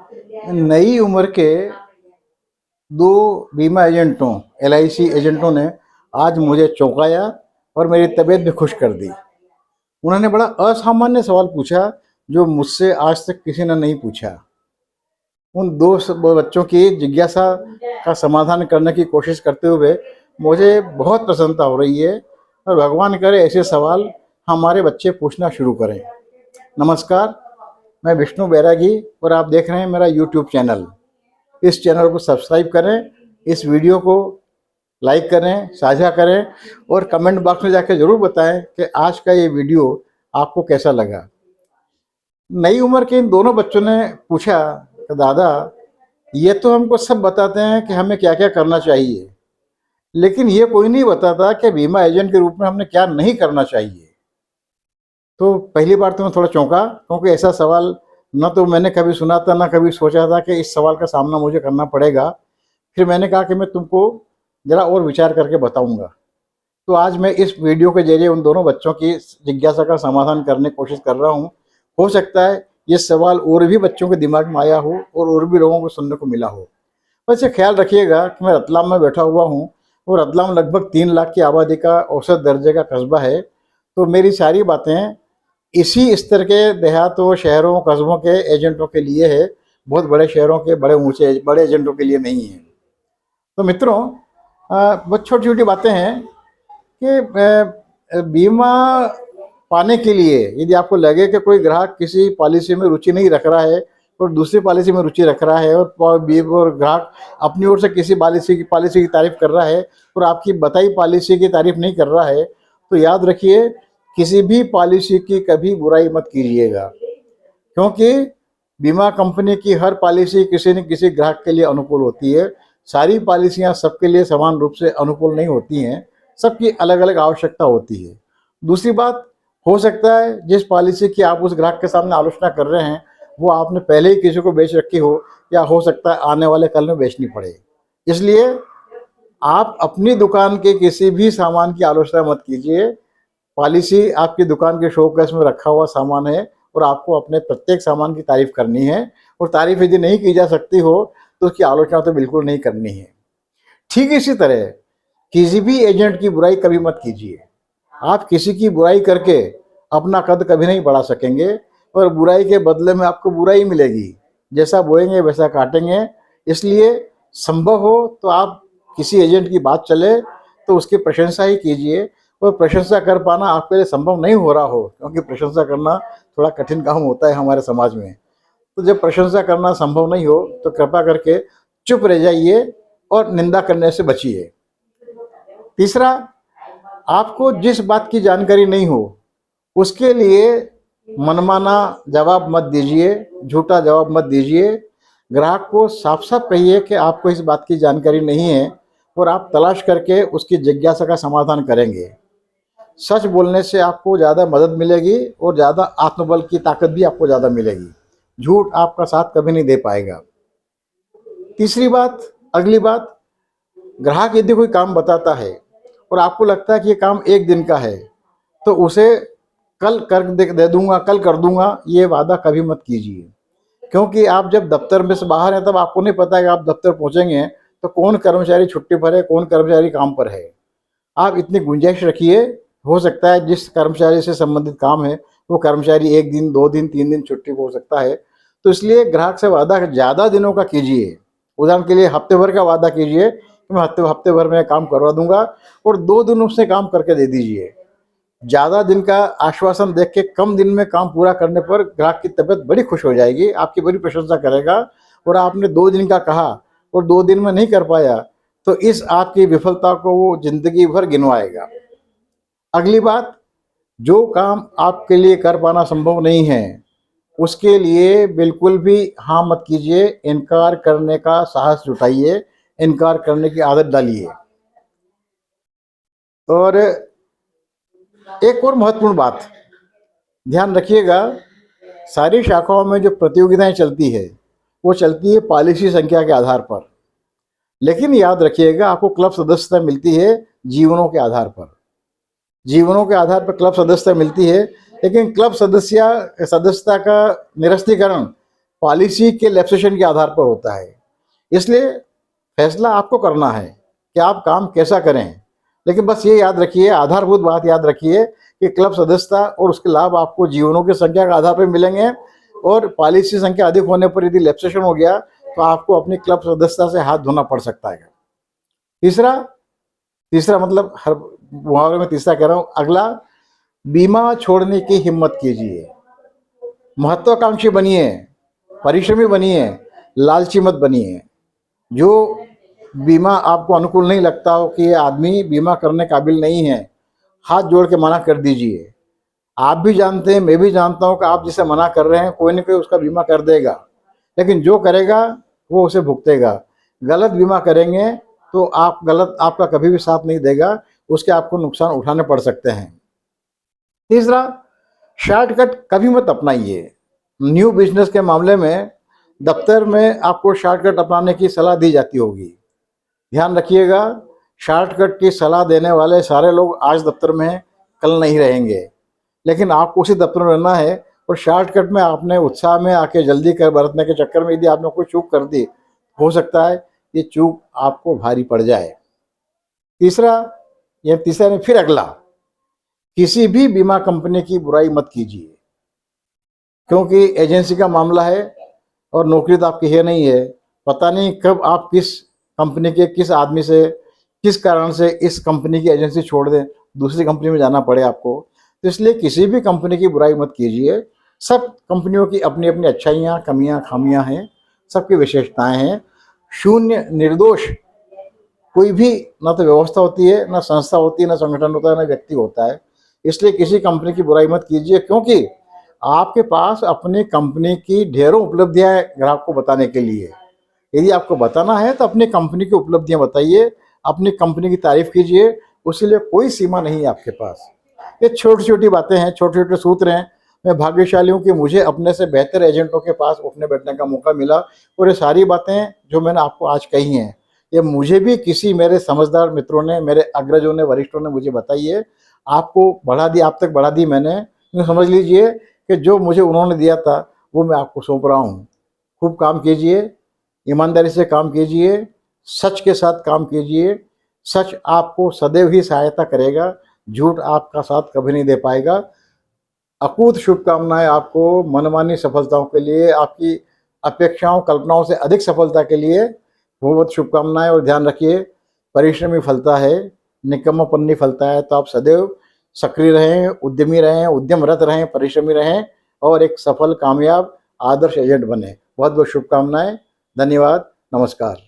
नई उम्र के दो बीमा एजेंटों एलआईसी एजेंटों ने आज मुझे चौंकाया और मेरी तबीयत भी खुश कर दी। उन्होंने बड़ा असामान्य सवाल पूछा जो मुझसे आज तक किसी ने नहीं पूछा। उन बच्चों की जिज्ञासा का समाधान करने की कोशिश करते हुए मुझे बहुत प्रसन्नता हो रही है और भगवान करे ऐसे सवाल हमारे बच्चे पूछना शुरू करें। नमस्कार, मैं विष्णु बैरागी और आप देख रहे हैं मेरा यूट्यूब चैनल। इस चैनल को सब्सक्राइब करें, इस वीडियो को लाइक करें, साझा करें और कमेंट बॉक्स में जाकर ज़रूर बताएं कि आज का ये वीडियो आपको कैसा लगा। नई उम्र के इन दोनों बच्चों ने पूछा कि दादा, ये तो हमको सब बताते हैं कि हमें क्या क्या करना चाहिए, लेकिन ये कोई नहीं बताता कि बीमा एजेंट के रूप में हमने क्या नहीं करना चाहिए। तो पहली बार तो मैं थोड़ा चौंका, क्योंकि ऐसा सवाल न तो मैंने कभी सुना था, ना कभी सोचा था कि इस सवाल का सामना मुझे करना पड़ेगा। फिर मैंने कहा कि मैं तुमको ज़रा और विचार करके बताऊंगा। तो आज मैं इस वीडियो के जरिए उन दोनों बच्चों की जिज्ञासा का समाधान करने की कोशिश कर रहा हूँ। हो सकता है ये सवाल और भी बच्चों के दिमाग में आया हो और भी लोगों को सुनने को मिला हो। वैसे ख्याल रखिएगा कि मैं रतलाम में बैठा हुआ हूँ और रतलाम लगभग 3 लाख की आबादी का औसत दर्जे का कस्बा है। तो मेरी सारी बातें इसी स्तर के देहातों, शहरों, कस्बों के एजेंटों के लिए है, बहुत बड़े शहरों के बड़े एजेंटों के लिए नहीं है। तो मित्रों, बहुत छोटी छोटी बातें हैं कि बीमा पाने के लिए यदि आपको लगे कि कोई ग्राहक किसी पॉलिसी में रुचि नहीं रख रहा है और दूसरी पॉलिसी में रुचि रख रहा है और ग्राहक अपनी ओर से किसी पॉलिसी की तारीफ कर रहा है और आपकी बताई पॉलिसी की तारीफ नहीं कर रहा है, तो याद रखिए किसी भी पॉलिसी की कभी बुराई मत कीजिएगा, क्योंकि बीमा कंपनी की हर पॉलिसी किसी न किसी ग्राहक के लिए अनुकूल होती है। सारी पॉलिसियां सबके लिए समान रूप से अनुकूल नहीं होती हैं, सबकी अलग अलग आवश्यकता होती है। दूसरी बात, हो सकता है जिस पॉलिसी की आप उस ग्राहक के सामने आलोचना कर रहे हैं वो आपने पहले ही किसी को बेच रखी हो, या हो सकता है आने वाले कल में बेचनी पड़े। इसलिए आप अपनी दुकान के किसी भी सामान की आलोचना मत कीजिए। पॉलिसी आपकी दुकान के शोकेस में रखा हुआ सामान है और आपको अपने प्रत्येक सामान की तारीफ करनी है, और तारीफ यदि नहीं की जा सकती हो तो उसकी आलोचना तो बिल्कुल नहीं करनी है। ठीक इसी तरह किसी भी एजेंट की बुराई कभी मत कीजिए। आप किसी की बुराई करके अपना कद कभी नहीं बढ़ा सकेंगे और बुराई के बदले में आपको बुराई मिलेगी। जैसा बोएंगे वैसा काटेंगे। इसलिए संभव हो तो आप किसी एजेंट की बात चले तो उसकी प्रशंसा ही कीजिए, और प्रशंसा कर पाना आपके लिए संभव नहीं हो रहा हो, क्योंकि प्रशंसा करना थोड़ा कठिन काम होता है हमारे समाज में। तो जब प्रशंसा करना संभव नहीं हो तो कृपा करके चुप रह जाइए और निंदा करने से बचिए। तीसरा, आपको जिस बात की जानकारी नहीं हो उसके लिए मनमाना जवाब मत दीजिए, झूठा जवाब मत दीजिए। ग्राहक को साफ साफ कहिए कि आपको इस बात की जानकारी नहीं है और आप तलाश करके उसकी जिज्ञासा का समाधान करेंगे। सच बोलने से आपको ज़्यादा मदद मिलेगी और ज़्यादा आत्मबल की ताकत भी आपको ज़्यादा मिलेगी। झूठ आपका साथ कभी नहीं दे पाएगा। तीसरी बात, अगली बात, ग्राहक यदि कोई काम बताता है और आपको लगता है कि ये काम एक दिन का है तो उसे कल कर दे दूंगा, कल कर दूंगा, ये वादा कभी मत कीजिए। क्योंकि आप जब दफ्तर में से बाहर हैं तब आपको नहीं पता है कि आप दफ्तर पहुंचेंगे तो कौन कर्मचारी छुट्टी पर है, कौन कर्मचारी काम पर है। आप इतनी गुंजाइश रखिए, हो सकता है जिस कर्मचारी से संबंधित काम है वो कर्मचारी 1 दिन, 2 दिन, 3 दिन छुट्टी हो सकता है। तो इसलिए ग्राहक से वादा ज़्यादा दिनों का कीजिए। उदाहरण के लिए हफ्ते भर का वादा कीजिए कि मैं हफ्ते भर में काम करवा दूंगा, और 2 दिन उससे काम करके दे दीजिए। ज़्यादा दिन का आश्वासन देख के कम दिन में काम पूरा करने पर ग्राहक की तबीयत बड़ी खुश हो जाएगी, आपकी बड़ी प्रशंसा करेगा। और आपने 2 दिन का कहा और 2 दिन में नहीं कर पाया तो इस आपकी विफलता को वो जिंदगी भर गिनवाएगा। अगली बात, जो काम आपके लिए कर पाना संभव नहीं है उसके लिए बिल्कुल भी हाँ मत कीजिए। इनकार करने का साहस जुटाइए, इनकार करने की आदत डालिए। और एक और महत्वपूर्ण बात ध्यान रखिएगा, सारी शाखाओं में जो प्रतियोगिताएं चलती है वो चलती है पॉलिसी संख्या के आधार पर, लेकिन याद रखिएगा आपको क्लब सदस्यता मिलती है जीवनों के आधार पर। जीवनों के आधार पर क्लब सदस्यता मिलती है, लेकिन क्लब सदस्यता का निरस्तीकरण पॉलिसी के लैप्सेशन के आधार पर होता है। इसलिए फैसला आपको करना है कि आप काम कैसा करें, लेकिन बस ये याद रखिए, आधारभूत बात याद रखिए कि क्लब सदस्यता और उसके लाभ आपको जीवनों की संख्या के आधार पर मिलेंगे, और पॉलिसी संख्या अधिक होने पर यदि लैप्सेशन हो गया तो आपको अपनी क्लब सदस्यता से हाथ धोना पड़ सकता है। तीसरा तीसरा मतलब हर मुहावरे में तीसरा कह रहा हूँ, अगला, बीमा छोड़ने की हिम्मत कीजिए। महत्वाकांक्षी बनिए, परिश्रमी बनिए, लालची मत बनिए। जो बीमा आपको अनुकूल नहीं लगता हो कि ये आदमी बीमा करने काबिल नहीं है, हाथ जोड़ के मना कर दीजिए। आप भी जानते हैं, मैं भी जानता हूं कि आप जिसे मना कर रहे हैं कोई ना कोई उसका बीमा कर देगा, लेकिन जो करेगा वो उसे भुगतेगा। गलत बीमा करेंगे तो आपका कभी भी साथ नहीं देगा, उसके आपको नुकसान उठाने पड़ सकते हैं। तीसरा, शॉर्टकट कभी मत अपनाइए। न्यू बिजनेस के मामले में दफ्तर में आपको शॉर्टकट अपनाने की सलाह दी जाती होगी। ध्यान रखिएगा, शॉर्टकट की सलाह देने वाले सारे लोग आज दफ्तर में हैं, कल नहीं रहेंगे। लेकिन आपको उसी दफ्तर में रहना है, और शॉर्टकट में आपने उत्साह में आके जल्दी कर बरतने के चक्कर में यदि आपने कोई चूक कर दी, हो सकता है ये चूक आपको भारी पड़ जाए। तीसरा ने फिर अगला, किसी भी बीमा कंपनी की बुराई मत कीजिए, क्योंकि एजेंसी का मामला है और नौकरी तो आपकी है नहीं है। पता नहीं कब आप किस कंपनी के किस आदमी से किस कारण से इस कंपनी की एजेंसी छोड़ दें, दूसरी कंपनी में जाना पड़े आपको। तो इसलिए किसी भी कंपनी की बुराई मत कीजिए। सब कंपनियों की अपनी अपनी अच्छाइयाँ, कमियाँ, खामियाँ हैं, सबकी विशेषताएं हैं। शून्य निर्दोष कोई भी ना तो व्यवस्था होती है, ना संस्था होती है, ना संगठन होता है, ना व्यक्ति होता है। इसलिए किसी कंपनी की बुराई मत कीजिए, क्योंकि आपके पास अपनी कंपनी की ढेरों उपलब्धियां हैं ग्राहक को बताने के लिए। यदि आपको बताना है तो अपनी कंपनी की उपलब्धियां बताइए, अपनी कंपनी की तारीफ कीजिए, उसके लिए कोई सीमा नहीं है आपके पास। ये छोटी छोटी बातें हैं, छोटे छोटे सूत्र हैं। मैं भाग्यशाली हूँ कि मुझे अपने से बेहतर एजेंटों के पास उठने बैठने का मौका मिला, और ये सारी बातें जो मैंने आपको आज कही हैं, ये मुझे भी किसी मेरे समझदार मित्रों ने, मेरे अग्रजों ने, वरिष्ठों ने मुझे बताई है। आपको बढ़ा दी, आप तक बढ़ा दी मैंने। यूँ समझ लीजिए कि जो मुझे उन्होंने दिया था वो मैं आपको सौंप रहा हूँ। खूब काम कीजिए, ईमानदारी से काम कीजिए, सच के साथ काम कीजिए। सच आपको सदैव ही सहायता करेगा, झूठ आपका साथ कभी नहीं दे पाएगा। अकूत शुभकामनाएं आपको मनमानी सफलताओं के लिए, आपकी अपेक्षाओं कल्पनाओं से अधिक सफलता के लिए बहुत बहुत शुभकामनाएं। और ध्यान रखिए, परिश्रमी फलता है, निकम्मापन नहीं फलता है। तो आप सदैव सक्रिय रहें, उद्यमी रहें, उद्यमरत रहें, परिश्रमी रहें, और एक सफल, कामयाब, आदर्श एजेंट बने। बहुत बहुत शुभकामनाएं। धन्यवाद। नमस्कार।